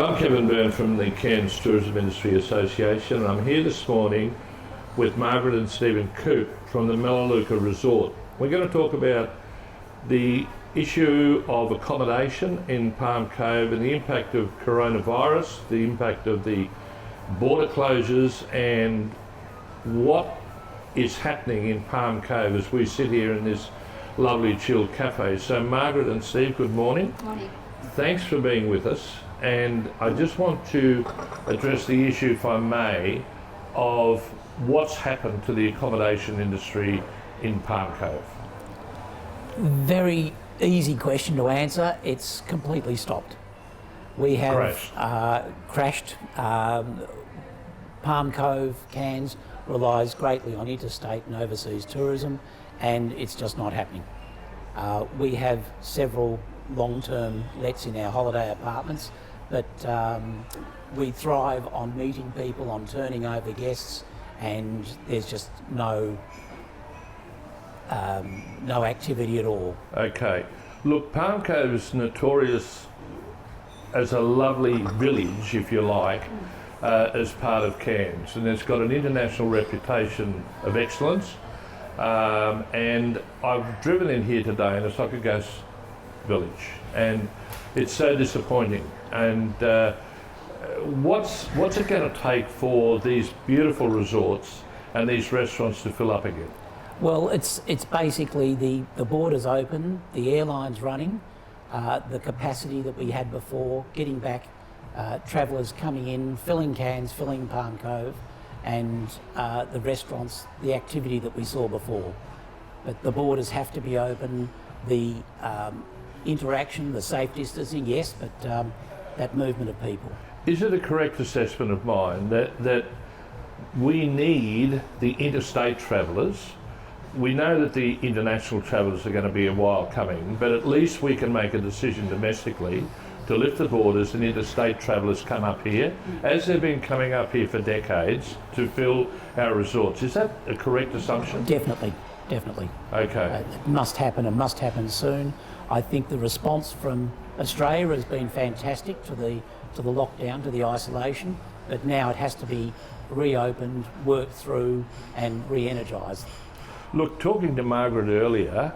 I'm Kevin Byrne from the Cairns Tourism Industry Association, and I'm here this morning with Margaret and Steve from the Melaleuca Resort. We're going to talk about the issue of accommodation in Palm Cove and the impact of coronavirus, the impact of the border closures, and what is happening in Palm Cove as we sit here in this lovely chilled cafe. So Margaret and Steve, good morning. Good morning. Thanks for being with us, and I just want to address the issue, if I may, of what's happened to the accommodation industry in Palm Cove. Very easy question to answer. It's completely stopped. We have crashed. Palm Cove, Cairns relies greatly on interstate and overseas tourism, and it's just not happening. We have several long-term lets in our holiday apartments, but we thrive on meeting people, on turning over guests, and there's just no activity at all. Okay. Look, Palm Cove is notorious as a lovely village, if you like, as part of Cairns, and it's got an international reputation of excellence. And I've driven in here today, and it's like a ghost village, and it's so disappointing. And what's it going to take for these beautiful resorts and these restaurants to fill up again? Well, it's basically the borders open, the airlines running, the capacity that we had before, getting back travellers coming in, filling Cairns, filling Palm Cove, and the restaurants, the activity that we saw before. But the borders have to be open, the interaction, the safe distancing, yes, but that movement of people. Is it a correct assessment of mine that we need the interstate travellers? We know that the international travellers are going to be a while coming, but at least we can make a decision domestically to lift the borders and interstate travellers come up here, as they've been coming up here for decades, to fill our resorts. Is that a correct assumption? Definitely. Okay. It must happen, and must happen soon. I think the response from Australia has been fantastic to the lockdown, to the isolation, but now it has to be reopened, worked through, and re-energised. Look, talking to Margaret earlier,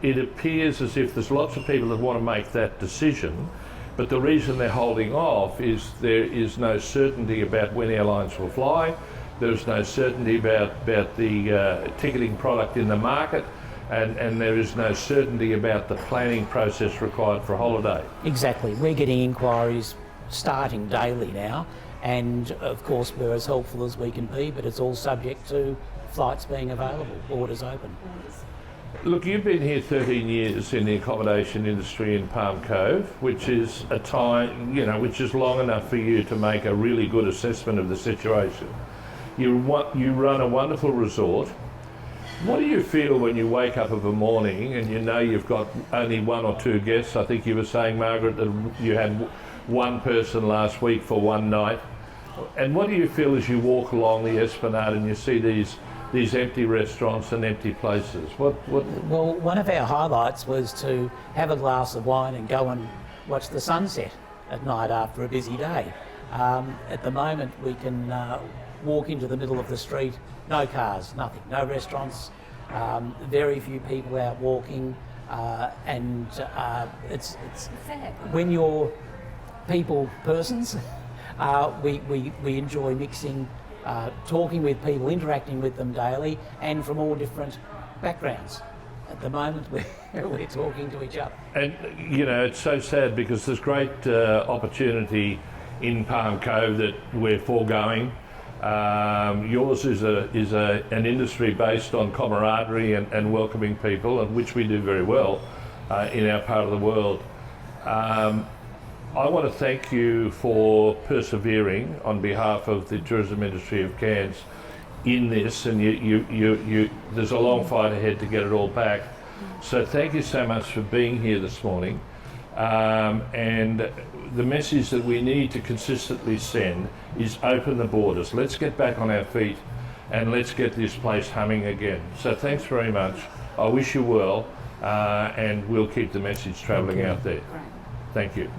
it appears as if there's lots of people that want to make that decision, but the reason they're holding off is there is no certainty about when airlines will fly. There's no certainty about the ticketing product in the market, and there is no certainty about the planning process required for a holiday. Exactly. We're getting inquiries starting daily now, and of course we're as helpful as we can be, but it's all subject to flights being available, borders open. Look, you've been here 13 years in the accommodation industry in Palm Cove, which is a time, which is long enough for you to make a really good assessment of the situation. You run a wonderful resort. What do you feel when you wake up of a morning and you know you've got only one or two guests? I think you were saying, Margaret, that you had one person last week for one night. And what do you feel as you walk along the Esplanade and you see these empty restaurants and empty places? What? Well, one of our highlights was to have a glass of wine and go and watch the sunset at night after a busy day. At the moment, we can walk into the middle of the street, no cars, nothing, no restaurants, very few people out walking, and it's when you're people persons, we enjoy mixing, talking with people, interacting with them daily, and from all different backgrounds. At the moment, we're talking to each other. And it's so sad because there's great opportunity in Palm Cove that we're foregoing. Yours is an industry based on camaraderie and welcoming people, and which we do very well in our part of the world. I want to thank you for persevering on behalf of the tourism industry of Cairns in this, and you there's a long fight ahead to get it all back. So thank you so much for being here this morning. And the message that we need to consistently send is open the borders. Let's get back on our feet and let's get this place humming again. So thanks very much. I wish you well, and we'll keep the message travelling out there. Thank you.